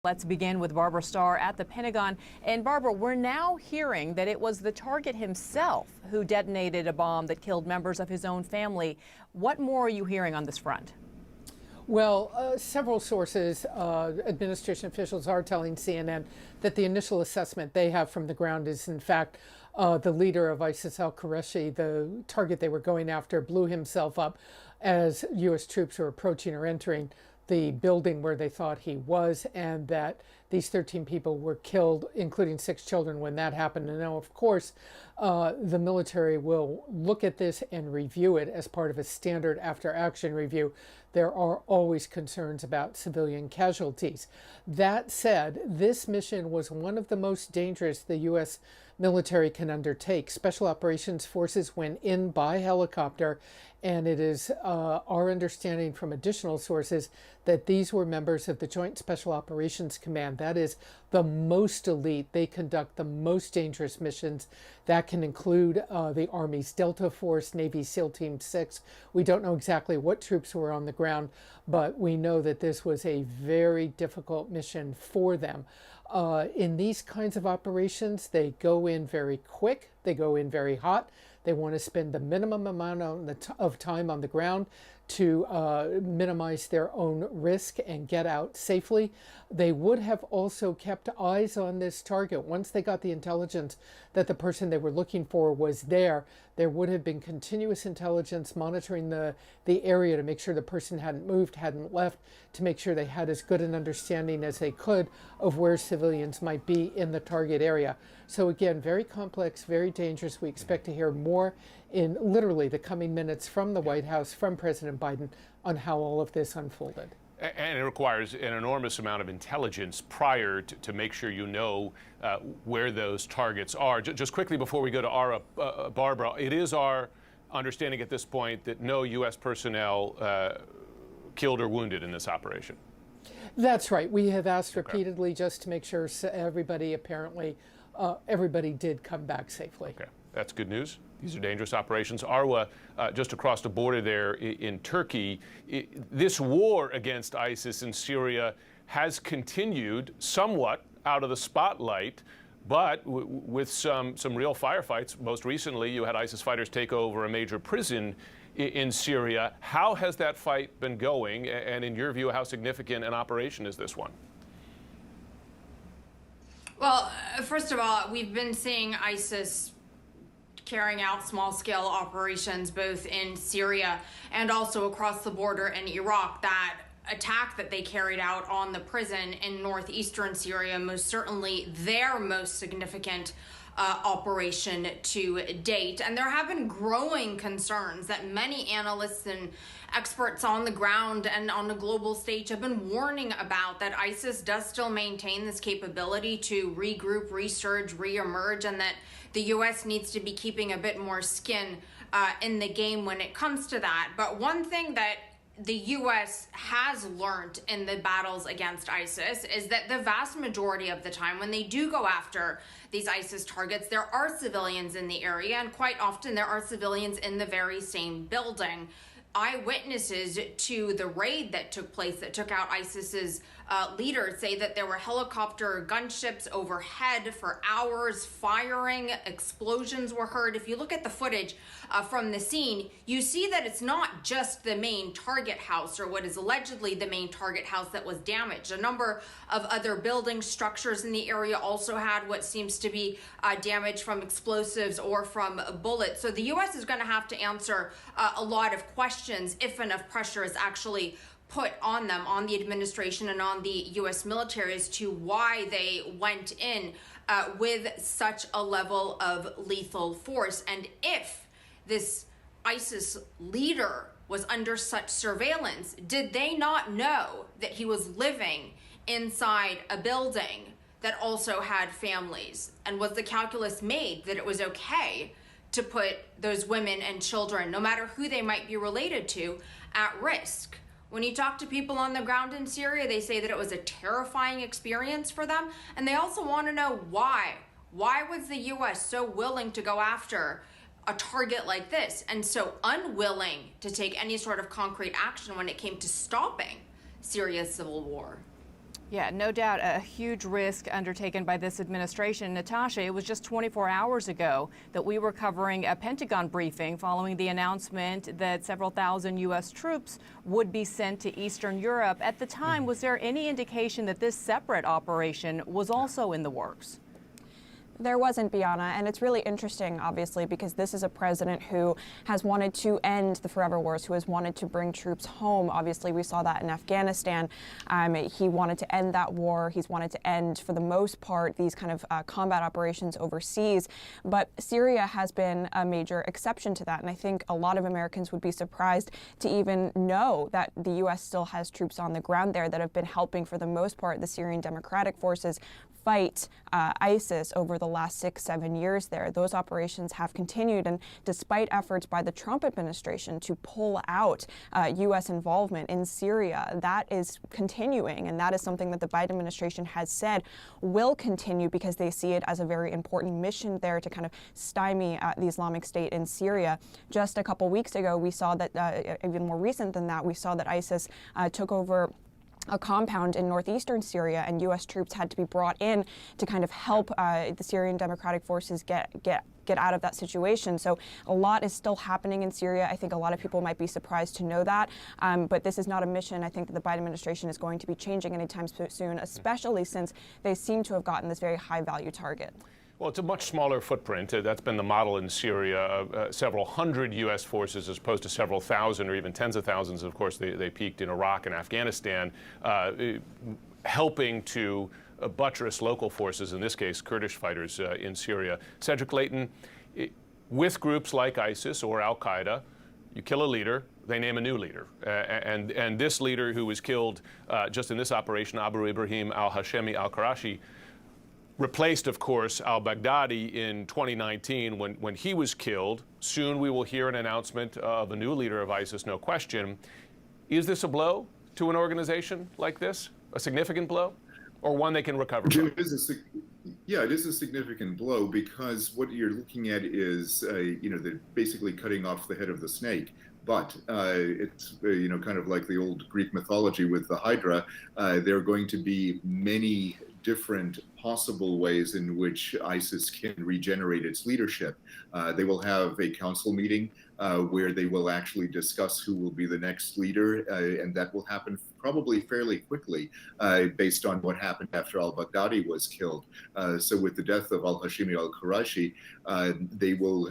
Let's begin with Barbara Starr at the Pentagon. And Barbara, we're now hearing that it was the target himself who detonated a bomb that killed members of his own family. What more are you hearing on this front? Well, several sources, administration officials are telling CNN that the initial assessment they have from the ground is, in fact, the leader of ISIS al-Qurayshi, the target they were going after, blew himself up as U.S. troops were approaching or entering the building where they thought he was, and that these 13 people were killed, including 6 children, when that happened. And now, of course, the military will look at this and review it as part of a standard after-action review. There are always concerns about civilian casualties. That said, this mission was one of the most dangerous the U.S. military can undertake. Special operations forces went in by helicopter, and it is our understanding from additional sources that these were members of the Joint Special Operations Command. That is the most elite. They conduct the most dangerous missions. That can include the Army's Delta Force, Navy SEAL Team 6. We don't know exactly what troops were on the ground, but we know that this was a very difficult mission for them. In these kinds of operations, they go in very quick, they go in very hot. They want to spend the minimum amount of time on the ground to minimize their own risk and get out safely. They would have also kept eyes on this target. Once they got the intelligence that the person they were looking for was there, there would have been continuous intelligence monitoring the area to make sure the person hadn't moved, hadn't left, to make sure they had as good an understanding as they could of where civilians might be in the target area. So again, very complex, very dangerous. We expect to hear more in literally the coming minutes from the White House, from President Biden, on how all of this unfolded. And it requires an enormous amount of intelligence prior to make sure you know where those targets are. Just quickly before we go to Barbara, it is our understanding at this point that no U.S. personnel killed or wounded in this operation. That's right. We have asked repeatedly just to make sure everybody everybody did come back safely. Okay, that's good news. These are dangerous operations. Arwa, just across the border there in Turkey, this war against ISIS in Syria has continued somewhat out of the spotlight, but with some real firefights. Most recently, you had ISIS fighters take over a major prison in Syria. How has that fight been going? And in your view, how significant an operation is this one? Well, first of all, we've been seeing ISIS carrying out small-scale operations both in Syria and also across the border in Iraq. That attack that they carried out on the prison in northeastern Syria, most certainly their most significant operation to date. And there have been growing concerns that many analysts and experts on the ground and on the global stage have been warning about, that ISIS does still maintain this capability to regroup, resurge, reemerge, and that the U.S. needs to be keeping a bit more skin in the game when it comes to that. But one thing that the U.S. has learned in the battles against ISIS is that the vast majority of the time when they do go after these ISIS targets, there are civilians in the area, and quite often there are civilians in the very same building. Eyewitnesses to the raid that took place, that took out ISIS's leaders, say that there were helicopter gunships overhead for hours firing. Explosions were heard. If you look at the footage from the scene, you see that it's not just the main target house, or what is allegedly the main target house, that was damaged. A number of other building structures in the area also had what seems to be damage from explosives or from bullets. So the U.S. is going to have to answer a lot of questions if enough pressure is actually put on them, on the administration and on the U.S. military, as to why they went in with such a level of lethal force. And if this ISIS leader was under such surveillance, did they not know that he was living inside a building that also had families? And was the calculus made that it was okay to put those women and children, no matter who they might be related to, at risk? When you talk to people on the ground in Syria, they say that it was a terrifying experience for them. And they also want to know why. Why was the U.S. so willing to go after a target like this and so unwilling to take any sort of concrete action when it came to stopping Syria's civil war? Yeah, no doubt a huge risk undertaken by this administration. Natasha, it was just 24 hours ago that we were covering a Pentagon briefing following the announcement that several thousand U.S. troops would be sent to Eastern Europe. At the time, was there any indication that this separate operation was also in the works? There wasn't, Bianna, and it's really interesting, obviously, because this is a president who has wanted to end the forever wars, who has wanted to bring troops home. Obviously, we saw that in Afghanistan. He wanted to end that war. He's wanted to end, for the most part, these kind of combat operations overseas. But Syria has been a major exception to that, and I think a lot of Americans would be surprised to even know that the U.S. still has troops on the ground there that have been helping, for the most part, the Syrian Democratic Forces fight ISIS over the last 6-7 years there. Those operations have continued, and despite efforts by the Trump administration to pull out U.S. involvement in Syria, that is continuing, and that is something that the Biden administration has said will continue because they see it as a very important mission there to kind of stymie the Islamic State in Syria. Just a couple weeks ago, we saw that, even more recent than that, we saw that ISIS took over a compound in northeastern Syria, and U.S. troops had to be brought in to kind of help the Syrian Democratic Forces get out of that situation. So a lot is still happening in Syria. I think a lot of people might be surprised to know that, but this is not a mission I think that the Biden administration is going to be changing anytime soon, especially since they seem to have gotten this very high-value target. Well, it's a much smaller footprint. That's been the model in Syria. Several hundred U.S. forces as opposed to several thousand or even tens of thousands. Of course, they peaked in Iraq and Afghanistan, helping to buttress local forces, in this case, Kurdish fighters in Syria. Cedric Layton, with groups like ISIS or Al-Qaeda, you kill a leader, they name a new leader. And this leader who was killed just in this operation, Abu Ibrahim al-Hashemi al-Qurayshi, replaced, of course, al-Baghdadi in 2019 when he was killed. Soon we will hear an announcement of a new leader of ISIS, no question. Is this a blow to an organization like this? A significant blow? Or one they can recover from? It is a significant blow, because what you're looking at is, they're basically cutting off the head of the snake. But it's, kind of like the old Greek mythology with the Hydra. There are going to be many different possible ways in which ISIS can regenerate its leadership. They will have a council meeting where they will actually discuss who will be the next leader, and that will happen probably fairly quickly based on what happened after al-Baghdadi was killed. So with the death of al-Hashemi al-Qurayshi, they will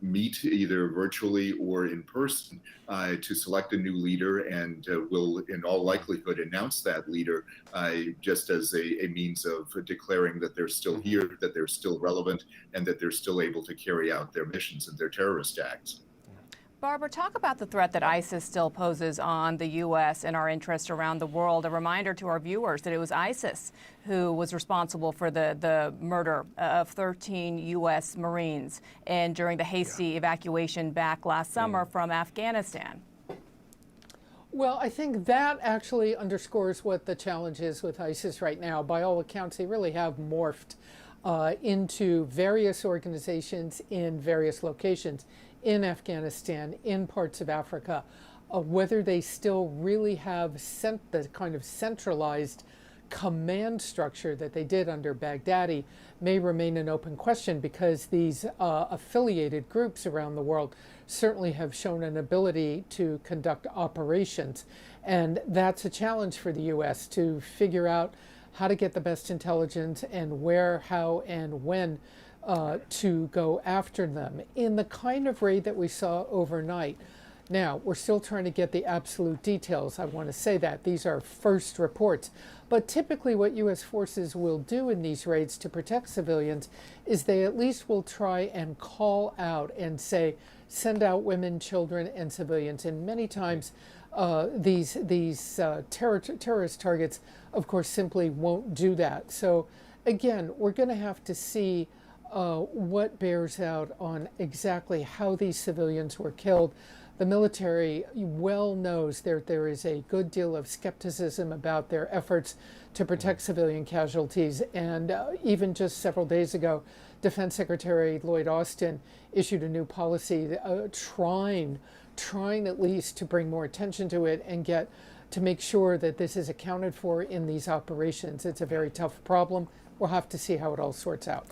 meet either virtually or in person to select a new leader, and will in all likelihood announce that leader just as a means of declaring that they're still here, that they're still relevant, and that they're still able to carry out their missions and their terrorist acts. Barbara, talk about the threat that ISIS still poses on the U.S. and our interests around the world. A reminder to our viewers that it was ISIS who was responsible for the murder of 13 U.S. Marines and during the hasty evacuation back last summer from Afghanistan. Well, I think that actually underscores what the challenge is with ISIS right now. By all accounts, they really have morphed into various organizations in various locations in Afghanistan, in parts of Africa. Whether they still really have the kind of centralized command structure that they did under Baghdadi may remain an open question, because these affiliated groups around the world certainly have shown an ability to conduct operations. And that's a challenge for the U.S. to figure out how to get the best intelligence and where, how, and when to go after them in the kind of raid that we saw overnight. Now, we're still trying to get the absolute details. I want to say that these are first reports. But typically what U.S. forces will do in these raids to protect civilians is they at least will try and call out and say, send out women, children, and civilians. And many times these terrorist targets, of course, simply won't do that. So again, we're going to have to see what bears out on exactly how these civilians were killed. The military well knows there is a good deal of skepticism about their efforts to protect civilian casualties. And even just several days ago, Defense Secretary Lloyd Austin issued a new policy trying at least to bring more attention to it and get to make sure that this is accounted for in these operations. It's a very tough problem. We'll have to see how it all sorts out.